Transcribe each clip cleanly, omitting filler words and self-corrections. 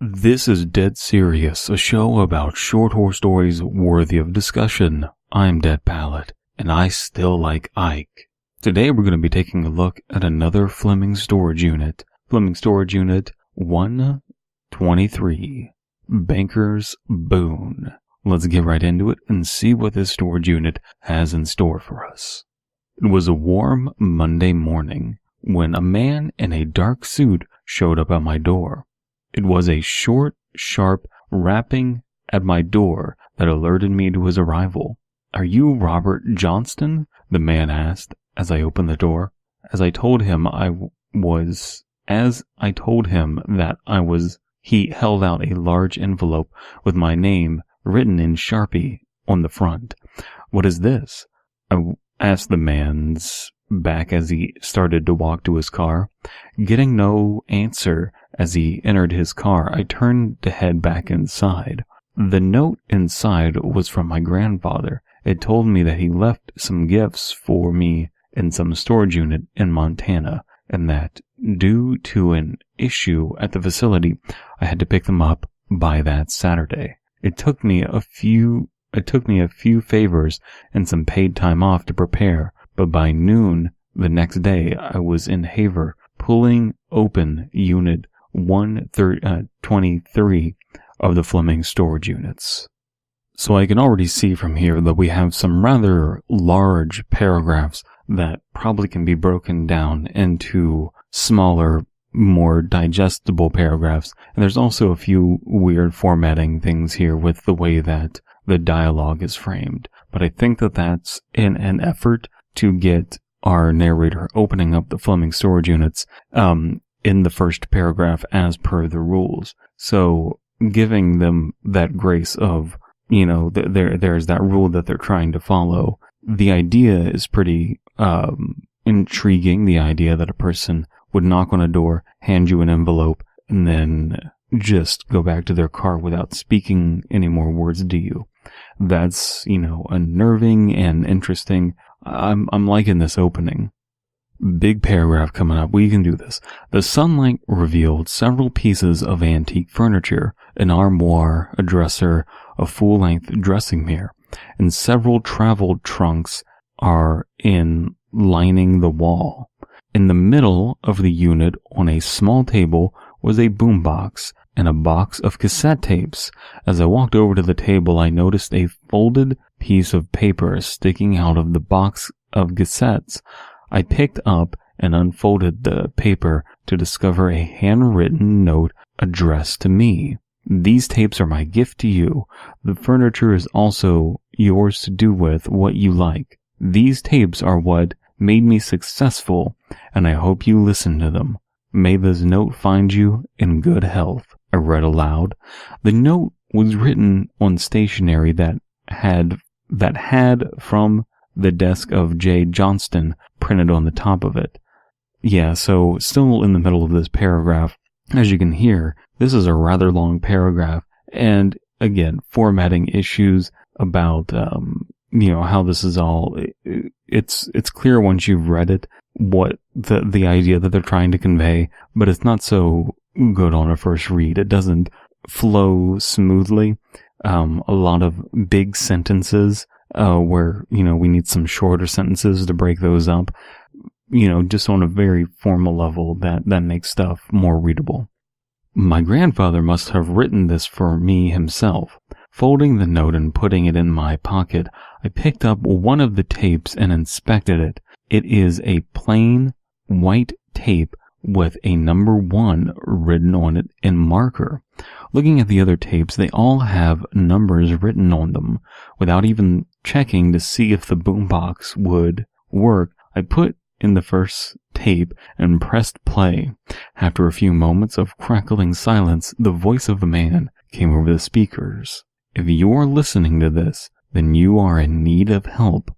This is Dead Serious, a show about short horror stories worthy of discussion. I'm Dead Pallet, and I still like Ike. Today we're going to be taking a look at another Fleming Storage Unit. Fleming Storage Unit 123. Banker's Boon. Let's get right into it and see what this storage unit has in store for us. It was a warm Monday morning when a man in a dark suit showed up at my door. It was a short, sharp rapping at my door that alerted me to his arrival. "Are you Robert Johnston?" the man asked as I opened the door. As I told him that I was, he held out a large envelope with my name written in Sharpie on the front. "What is this?" I asked the man's back as he started to walk to his car. Getting no answer as he entered his car, I turned to head back inside. The note inside was from my grandfather. It told me that he left some gifts for me in some storage unit in Montana, and that due to an issue at the facility, I had to pick them up by that Saturday. It took me a few favors and some paid time off to prepare, but by noon the next day I was in Harve pulling open Unit 123 of the Fleming Storage Units. So I can already see from here that we have some rather large paragraphs that probably can be broken down into smaller, more digestible paragraphs. And there's also a few weird formatting things here with the way that the dialogue is framed. But I think that that's in an effort to get our narrator opening up the Fleming Storage Units in the first paragraph as per the rules. So giving them that grace of, there's that rule that they're trying to follow. The idea is pretty intriguing, the idea that a person would knock on a door, hand you an envelope, and then just go back to their car without speaking any more words to you. That's, unnerving and interesting. I'm liking this opening. Big paragraph coming up. We can do this. The sunlight revealed several pieces of antique furniture, an armoire, a dresser, a full-length dressing mirror, and several travel trunks are lining the wall. In the middle of the unit, on a small table, was a boombox and a box of cassette tapes. As I walked over to the table, I noticed a folded piece of paper sticking out of the box of cassettes. I picked up and unfolded the paper to discover a handwritten note addressed to me. "These tapes are my gift to you. The furniture is also yours to do with what you like. These tapes are what made me successful, and I hope you listen to them. May this note find you in good health." I read aloud. The note was written on stationery that had from the desk of J. Johnston printed on the top of it. Yeah, so still in the middle of this paragraph. As you can hear, this is a rather long paragraph, and again, formatting issues about, how this is all, it's clear once you've read it what the idea that they're trying to convey, but it's not so good on a first read. It doesn't flow smoothly. A lot of big sentences, where, we need some shorter sentences to break those up, just on a very formal level that makes stuff more readable. My grandfather must have written this for me himself. Folding the note and putting it in my pocket, I picked up one of the tapes and inspected it. It is a plain white tape with a number 1 written on it in marker. Looking at the other tapes, they all have numbers written on them. Without even checking to see if the boombox would work, I put in the first tape and pressed play. After a few moments of crackling silence, the voice of the man came over the speakers. "If you're listening to this, then you are in need of help.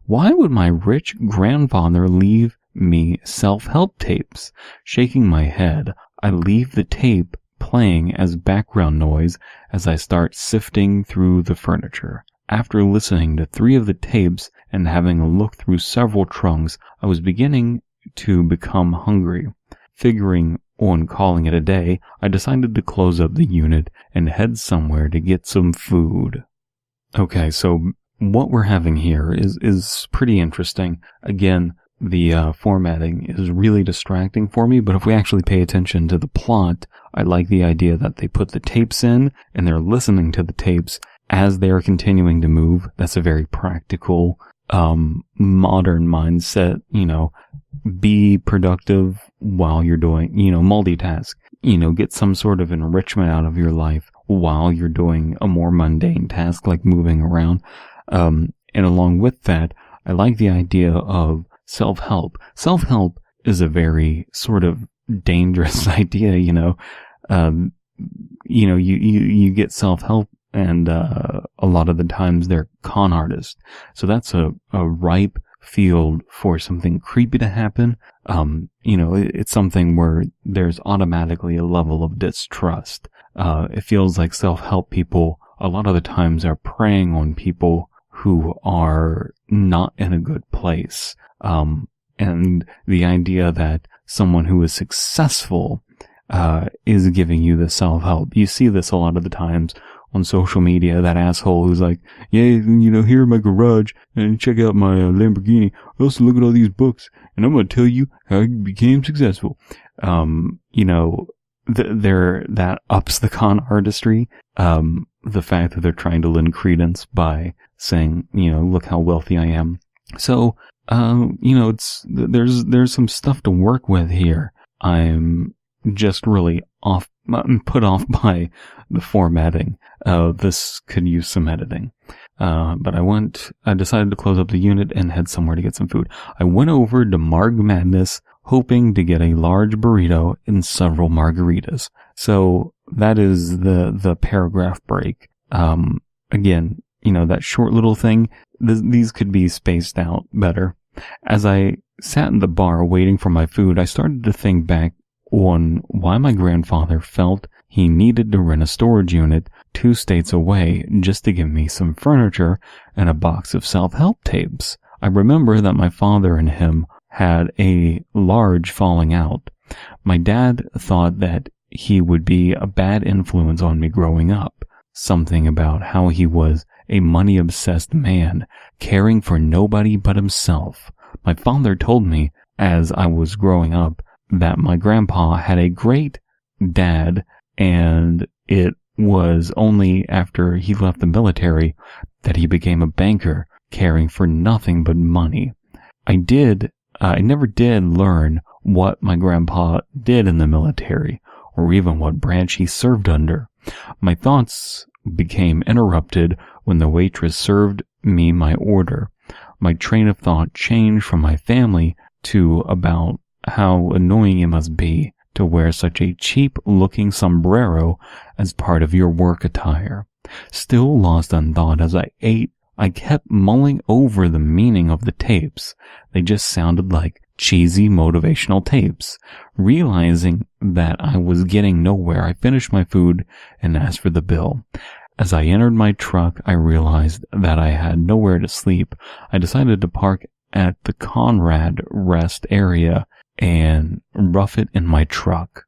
Why would my rich grandfather leave me self-help tapes?" Shaking my head, I leave the tape playing as background noise as I start sifting through the furniture. After listening to 3 of the tapes and having a look through several trunks, I was beginning to become hungry. Figuring on calling it a day, I decided to close up the unit and head somewhere to get some food. Okay, so what we're having here is pretty interesting. Again, the formatting is really distracting for me, but if we actually pay attention to the plot, I like the idea that they put the tapes in and they're listening to the tapes as they are continuing to move. That's a very practical, modern mindset, be productive while you're doing, multitask, get some sort of enrichment out of your life while you're doing a more mundane task like moving around. And along with that, I like the idea of self-help. Self-help is a very sort of dangerous idea, you get self-help and a lot of the times they're con artists. So that's a ripe field for something creepy to happen. It's something where there's automatically a level of distrust. It feels like self-help people a lot of the times are preying on people who are not in a good place. And the idea that someone who is successful is giving you the self-help. You see this a lot of the times on social media, that asshole who's like, yeah, here in my garage, and check out my Lamborghini. Also look at all these books, and I'm going to tell you how I became successful. That ups the con artistry. The fact that they're trying to lend credence by saying, look how wealthy I am. So, there's some stuff to work with here. I'm just really put off by the formatting. This could use some editing. But I decided to close up the unit and head somewhere to get some food. I went over to Marg Madness, hoping to get a large burrito and several margaritas. So that is the paragraph break. Again, that short little thing, these could be spaced out better. As I sat in the bar waiting for my food, I started to think back on why my grandfather felt he needed to rent a storage unit 2 states away just to give me some furniture and a box of self-help tapes. I remember that my father and him had a large falling out. My dad thought that he would be a bad influence on me growing up. Something about how he was a money-obsessed man, caring for nobody but himself. My father told me, as I was growing up, that my grandpa had a great dad, and it was only after he left the military that he became a banker, caring for nothing but money. I never did learn what my grandpa did in the military, or even what branch he served under. My thoughts became interrupted when the waitress served me my order. My train of thought changed from my family to about how annoying it must be to wear such a cheap-looking sombrero as part of your work attire. Still lost in thought as I ate, I kept mulling over the meaning of the tapes. They just sounded like cheesy motivational tapes. Realizing that I was getting nowhere, I finished my food and asked for the bill. As I entered my truck, I realized that I had nowhere to sleep. I decided to park at the Conrad rest area and rough it in my truck.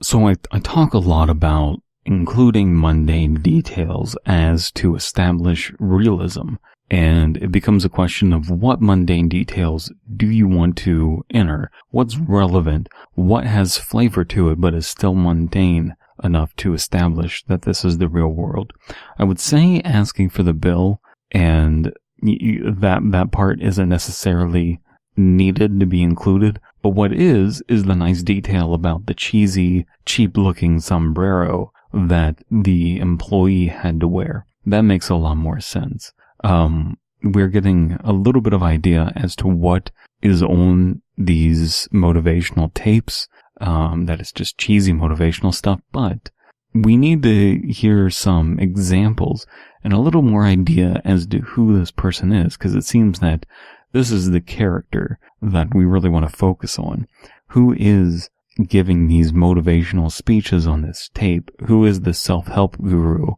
So I talk a lot about including mundane details as to establish realism, and it becomes a question of what mundane details do you want to enter? What's relevant? What has flavor to it but is still mundane enough to establish that this is the real world? I would say asking for the bill, and that part isn't necessarily needed to be included, but what is the nice detail about the cheesy, cheap-looking sombrero that the employee had to wear. That makes a lot more sense. We're getting a little bit of idea as to what is on these motivational tapes, that it's just cheesy motivational stuff, but we need to hear some examples and a little more idea as to who this person is, because it seems that this is the character that we really want to focus on. Who is giving these motivational speeches on this tape? Who is the self-help guru?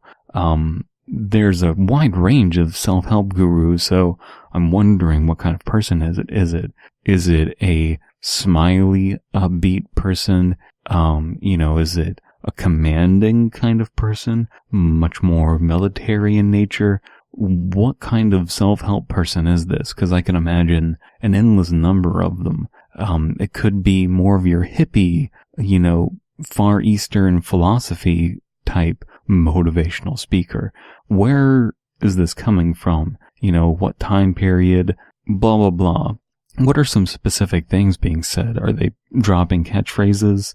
There's a wide range of self-help gurus, so I'm wondering what kind of person is it? Is it a smiley, upbeat person, Is it a commanding kind of person, much more military in nature? What kind of self-help person is this? Because I can imagine an endless number of them. It could be more of your hippie, Far Eastern philosophy type motivational speaker. Where is this coming from? What time period? Blah, blah, blah. What are some specific things being said? Are they dropping catchphrases?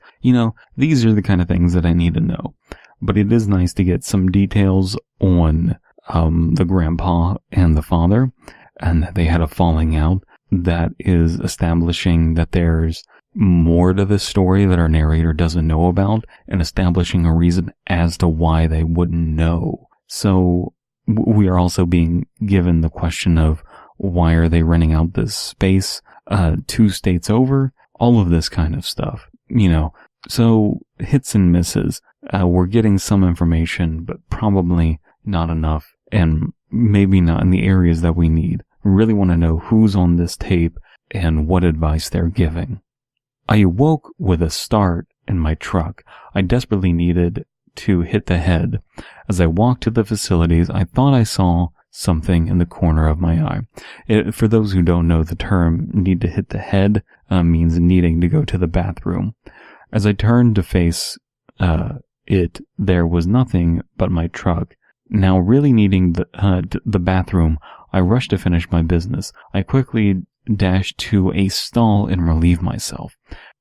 These are the kind of things that I need to know. But it is nice to get some details on the grandpa and the father, and that they had a falling out that is establishing that there's more to this story that our narrator doesn't know about, and establishing a reason as to why they wouldn't know. So we are also being given the question of, why are they renting out this space 2 states over? All of this kind of stuff, So hits and misses. We're getting some information, but probably not enough, and maybe not in the areas that we need. We really want to know who's on this tape and what advice they're giving. I awoke with a start in my truck. I desperately needed to hit the head. As I walked to the facilities, I thought I saw something in the corner of my eye. For those who don't know, the term need to hit the head means needing to go to the bathroom. As I turned to face it, there was nothing but my truck. Now really needing the bathroom, I rushed to finish my business. I quickly dashed to a stall and relieved myself.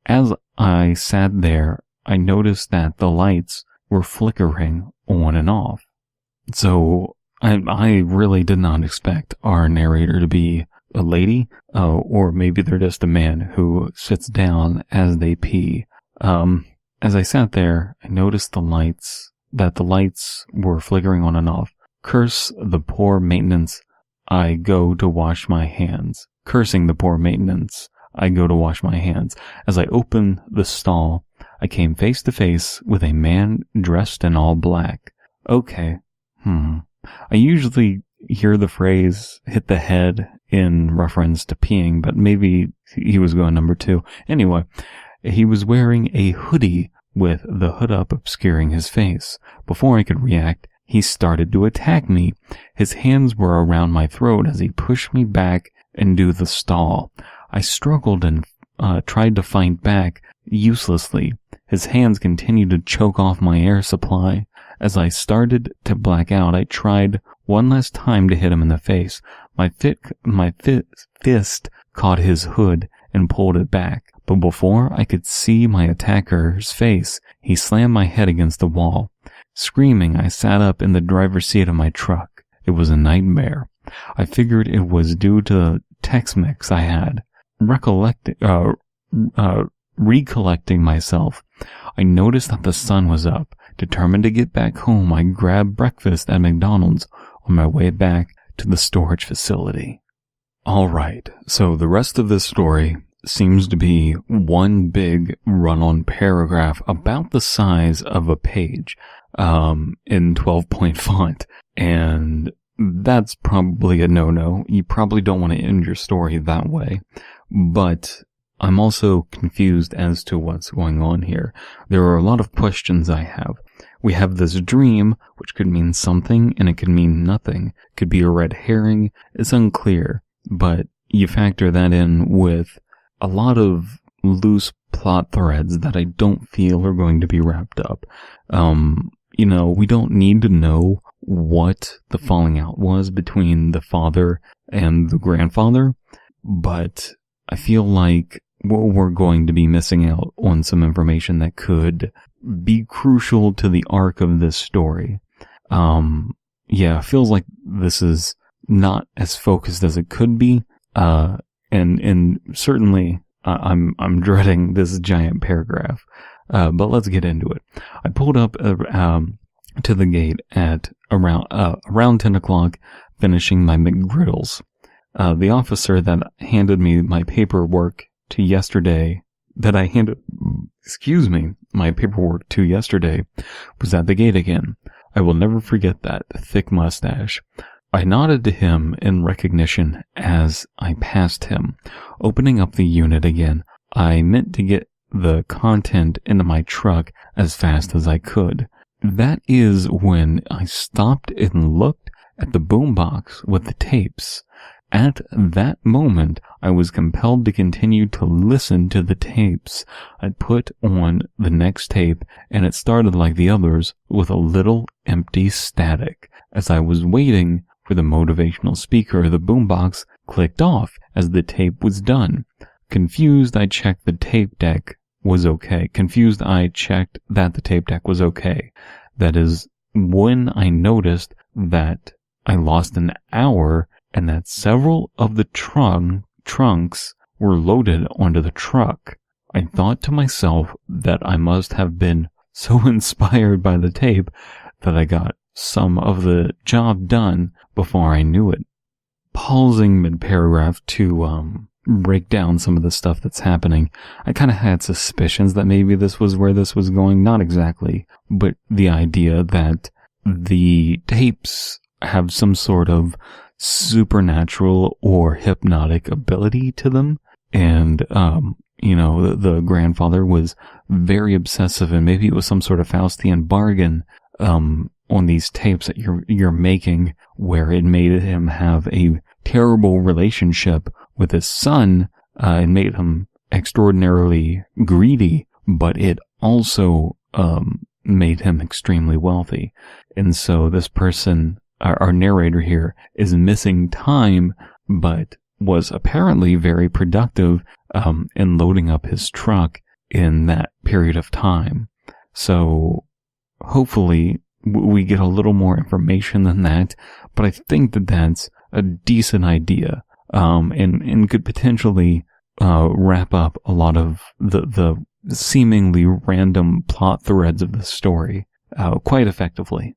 As I sat there, I noticed that the lights were flickering on and off. So I really did not expect our narrator to be a lady, or maybe they're just a man who sits down as they pee. As I sat there, I noticed that the lights were flickering on and off. Curse the poor maintenance, I go to wash my hands. Cursing the poor maintenance, I go to wash my hands. As I opened the stall, I came face to face with a man dressed in all black. Okay. I usually hear the phrase hit the head in reference to peeing, but maybe he was going number 2. Anyway, he was wearing a hoodie with the hood up obscuring his face. Before I could react, he started to attack me. His hands were around my throat as he pushed me back into the stall. I struggled and tried to fight back uselessly. His hands continued to choke off my air supply. As I started to black out, I tried one last time to hit him in the face. My fist caught his hood and pulled it back. But before I could see my attacker's face, he slammed my head against the wall. Screaming, I sat up in the driver's seat of my truck. It was a nightmare. I figured it was due to Tex-Mex I had. Recollecting myself, I noticed that the sun was up. Determined to get back home, I grabbed breakfast at McDonald's on my way back to the storage facility. Alright, so the rest of this story seems to be one big run-on paragraph about the size of a page in 12-point font, and that's probably a no-no. You probably don't want to end your story that way, but I'm also confused as to what's going on here. There are a lot of questions I have. We have this dream, which could mean something, and it could mean nothing. It could be a red herring. It's unclear, but you factor that in with a lot of loose plot threads that I don't feel are going to be wrapped up. We don't need to know what the falling out was between the father and the grandfather, but I feel like we're going to be missing out on some information that could be crucial to the arc of this story. It feels like this is not as focused as it could be, and certainly I'm dreading this giant paragraph. But let's get into it. I pulled up to the gate at around 10 o'clock, finishing my McGriddles. The officer that handed me my paperwork to yesterday, my paperwork to yesterday, was at the gate again. I will never forget that thick mustache. I nodded to him in recognition as I passed him. Opening up the unit again, I meant to get the content into my truck as fast as I could. That is when I stopped and looked at the boombox with the tapes. At that moment, I was compelled to continue to listen to the tapes. I put on the next tape, and it started like the others, with a little empty static. As I was waiting for the motivational speaker, the boombox clicked off as the tape was done. Confused, I checked the tape deck was okay. That is when I noticed that I lost an hour and that several of the trunks were loaded onto the truck. I thought to myself that I must have been so inspired by the tape that I got some of the job done before I knew it. Pausing mid-paragraph to break down some of the stuff that's happening, I kind of had suspicions that maybe this was where this was going. Not exactly, but the idea that the tapes have some sort of supernatural or hypnotic ability to them. And, the grandfather was very obsessive, and maybe it was some sort of Faustian bargain, on these tapes that you're making, where it made him have a terrible relationship with his son. It made him extraordinarily greedy, but it also made him extremely wealthy. And so this person, our narrator here, is missing time, but was apparently very productive in loading up his truck in that period of time. So hopefully we get a little more information than that, but I think that that's a decent idea, and could potentially wrap up a lot of the seemingly random plot threads of the story quite effectively.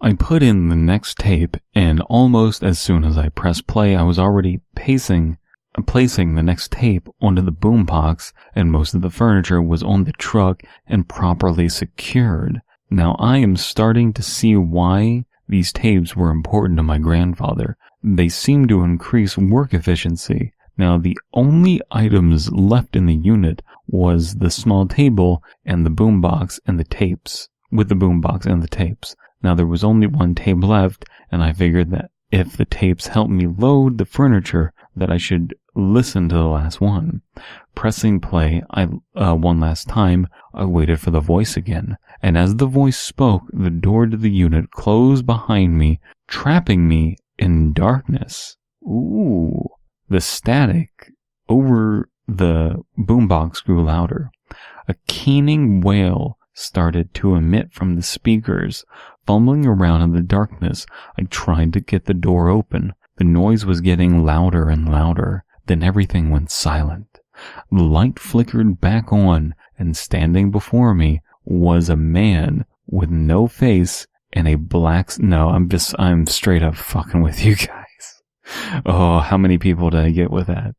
I put in the next tape, and almost as soon as I pressed play, I was already placing the next tape onto the boombox, and most of the furniture was on the truck and properly secured. Now I am starting to see why these tapes were important to my grandfather. They seem to increase work efficiency. Now the only items left in the unit was the small table and the boombox and the tapes, with the boombox and the tapes. Now there was only one tape left, and I figured that if the tapes helped me load the furniture, that I should listen to the last one. Pressing play, one last time, I waited for the voice again, and as the voice spoke, the door to the unit closed behind me, trapping me in darkness. Ooh. The static over the boombox grew louder. A keening wail started to emit from the speakers. Fumbling around in the darkness, I tried to get the door open. The noise was getting louder and louder. Then everything went silent. The light flickered back on, and standing before me was a man with no face and a black... No, I'm straight up fucking with you guys. Oh, how many people did I get with that?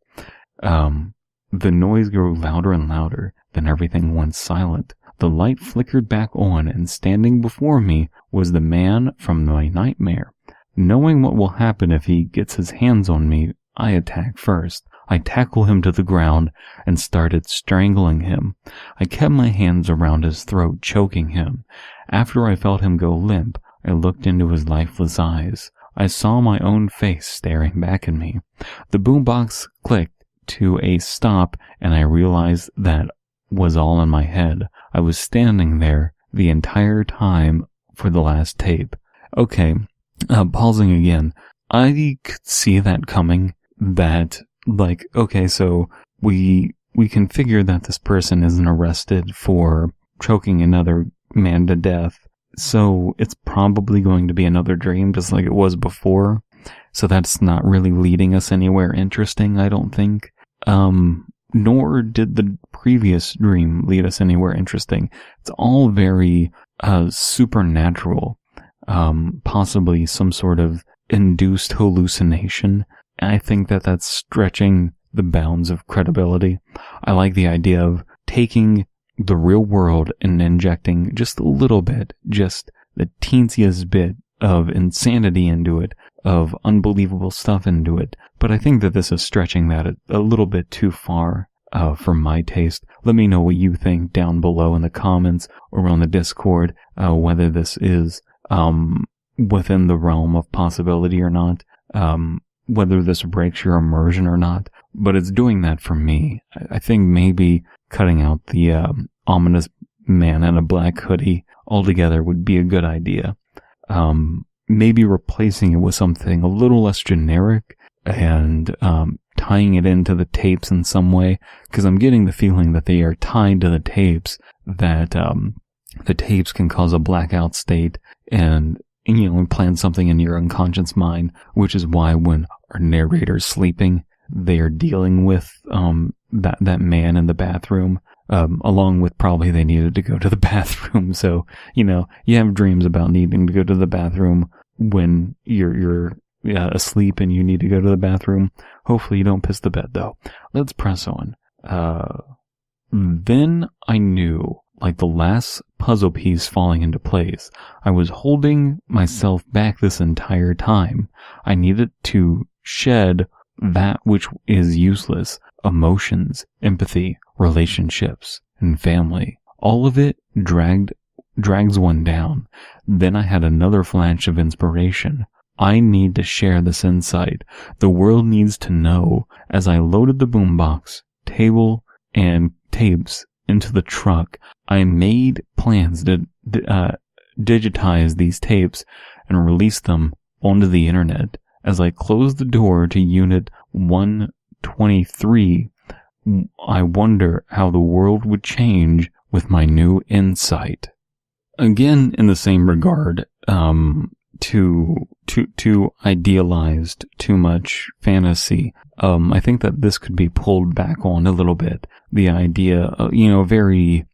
The noise grew louder and louder. Then everything went silent. The light flickered back on, and standing before me was the man from my nightmare. Knowing what will happen if he gets his hands on me, I attack first. I tackle him to the ground and started strangling him. I kept my hands around his throat, choking him. After I felt him go limp, I looked into his lifeless eyes. I saw my own face staring back at me. The boombox clicked to a stop, and I realized that was all in my head. I was standing there the entire time for the last tape. Okay, pausing again. I could see that coming, that, okay, so we can figure that this person isn't arrested for choking another man to death. So it's probably going to be another dream, just like it was before. So that's not really leading us anywhere interesting, I don't think. Nor did the previous dream lead us anywhere interesting. It's all very supernatural. Possibly some sort of induced hallucination. I think that that's stretching the bounds of credibility. I like the idea of taking the real world and injecting just a little bit, just the teensiest bit of insanity into it, of unbelievable stuff into it. But I think that this is stretching that a little bit too far. for my taste. Let me know what you think down below in the comments or on the Discord, whether this is within the realm of possibility or not, whether this breaks your immersion or not. But it's doing that for me. I think maybe cutting out the ominous man in a black hoodie altogether would be a good idea. Maybe replacing it with something a little less generic and tying it into the tapes in some way, because I'm getting the feeling that they are tied to the tapes, that the tapes can cause a blackout state and implant something in your unconscious mind, which is why when our narrator's sleeping, they are dealing with that man in the bathroom, along with probably they needed to go to the bathroom. So, you have dreams about needing to go to the bathroom when you're asleep and you need to go to the bathroom. Hopefully you don't piss the bed, though. Let's press on. Then I knew, like the last puzzle piece falling into place, I was holding myself back this entire time. I needed to shed that which is useless: emotions, empathy, relationships, and family. All of it drags one down. Then I had another flash of inspiration. I need to share this insight. The world needs to know. As I loaded the boombox, table, and tapes into the truck, I made plans to digitize these tapes and release them onto the internet. As I closed the door to Unit 123, I wonder how the world would change with my new insight. Again, in the same regard, too idealized, too much fantasy. I think that this could be pulled back on a little bit. The idea, very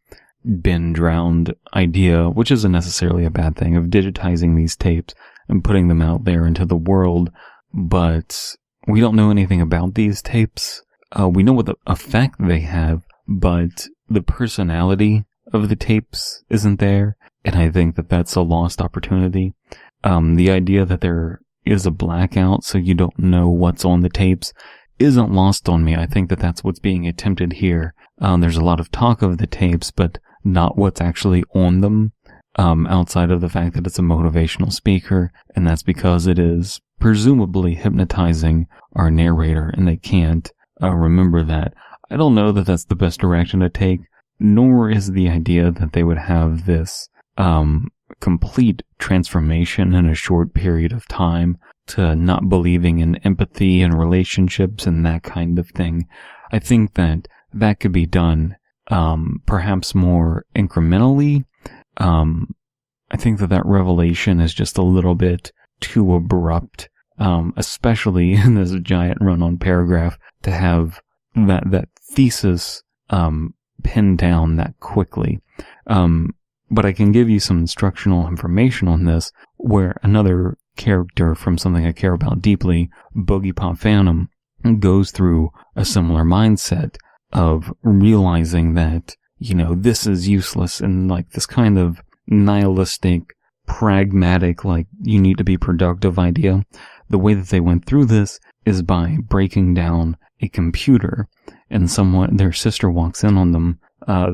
bin-drowned idea, which isn't necessarily a bad thing, of digitizing these tapes and putting them out there into the world. But we don't know anything about these tapes. We know what the effect they have, but the personality of the tapes isn't there. And I think that that's a lost opportunity. The idea that there is a blackout so you don't know what's on the tapes isn't lost on me. I think that that's what's being attempted here. There's a lot of talk of the tapes, but not what's actually on them, outside of the fact that it's a motivational speaker, and that's because it is presumably hypnotizing our narrator, and they can't remember that. I don't know that that's the best direction to take, nor is the idea that they would have this complete transformation in a short period of time to not believing in empathy and relationships and that kind of thing. I think that that could be done perhaps more incrementally. I think that revelation is just a little bit too abrupt, especially in this giant run-on paragraph, to have that thesis pinned down that quickly. But I can give you some instructional information on this, where another character from something I care about deeply, Boogie Pop Phantom, goes through a similar mindset of realizing that, this is useless, and like this kind of nihilistic, pragmatic, like you need to be productive idea. The way that they went through this is by breaking down a computer, and their sister walks in on them,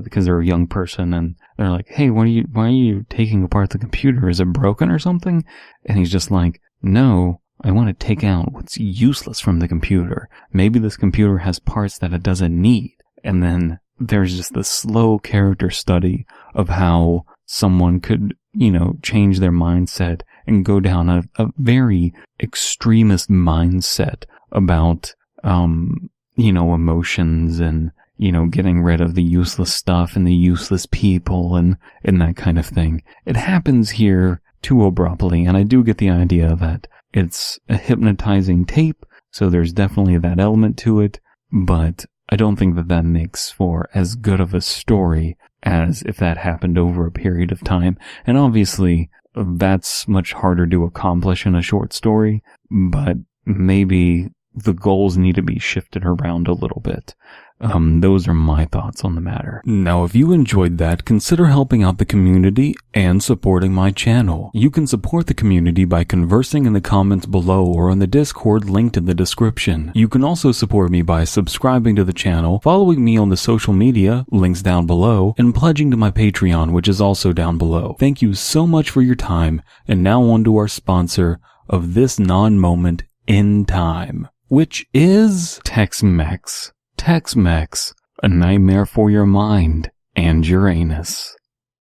because they're a young person, and they're like, hey, why are you taking apart the computer? Is it broken or something? And he's just like, no, I want to take out what's useless from the computer. Maybe this computer has parts that it doesn't need. And then there's just this slow character study of how someone could, change their mindset and go down a very extremist mindset about, emotions and, getting rid of the useless stuff and the useless people and that kind of thing. It happens here too abruptly, and I do get the idea that it's a hypnotizing tape, so there's definitely that element to it, but I don't think that makes for as good of a story as if that happened over a period of time. And obviously, that's much harder to accomplish in a short story, but maybe the goals need to be shifted around a little bit. Those are my thoughts on the matter. Now, if you enjoyed that, consider helping out the community and supporting my channel. You can support the community by conversing in the comments below or on the Discord linked in the description. You can also support me by subscribing to the channel, following me on the social media, links down below, and pledging to my Patreon, which is also down below. Thank you so much for your time, and now on to our sponsor of this non-moment in time, which is Tex-Mex. Tex-Mex, a nightmare for your mind and your anus.